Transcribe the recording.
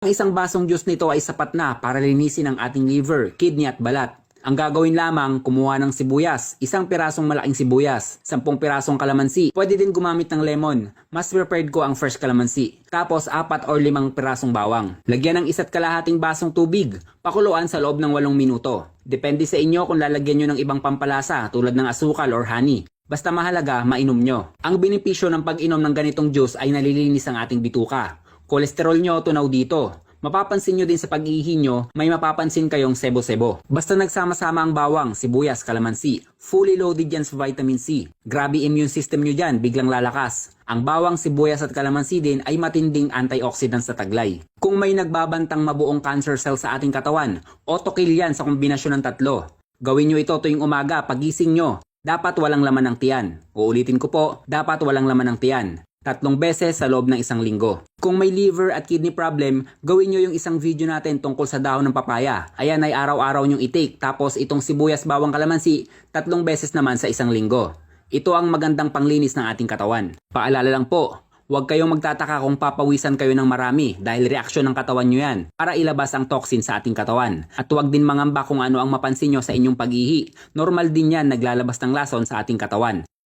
Ang isang basong juice nito ay sapat na para linisin ang ating liver, kidney at balat. Ang gagawin lamang, kumuha ng sibuyas, isang pirasong malaking sibuyas, 10 pirasong kalamansi. Pwede din gumamit ng lemon. Mas prepared ko ang fresh kalamansi. Tapos 4 or 5 pirasong bawang. Lagyan ng 1.5 basong tubig. Pakuluan sa loob ng 8 minuto. Depende sa inyo kung lalagyan nyo ng ibang pampalasa tulad ng asukal or honey. Basta mahalaga, mainom nyo. Ang benepisyo ng pag-inom ng ganitong juice ay nalilinis ang ating bituka. Kolesterol nyo tunaw dito. Mapapansin nyo din sa pag-ihi nyo, may mapapansin kayong sebo-sebo. Basta nagsama-sama ang bawang, sibuyas, kalamansi, fully loaded yan sa vitamin C. Grabe immune system nyo dyan, biglang lalakas. Ang bawang, sibuyas at kalamansi din ay matinding antioxidant sa taglay. Kung may nagbabantang mabuong cancer cell sa ating katawan, auto-kill yan sa kombinasyon ng tatlo. Gawin nyo ito tuwing umaga, pagising nyo. Dapat walang laman ng tiyan. Uulitin ko po, dapat walang laman ng tiyan. 3 beses sa loob ng 1 linggo. Kung may liver at kidney problem, gawin nyo yung isang video natin tungkol sa dahon ng papaya. Ayan ay araw-araw nyong i-take. Tapos itong sibuyas, bawang, kalamansi, 3 beses naman sa 1 linggo. Ito ang magandang panglinis ng ating katawan. Paalala lang po, huwag kayong magtataka kung papawisan kayo ng marami dahil reaksyon ng katawan nyo yan para ilabas ang toxin sa ating katawan. At huwag din mangamba kung ano ang mapansin nyo sa inyong pag-ihi. Normal din yan naglalabas ng lason sa ating katawan.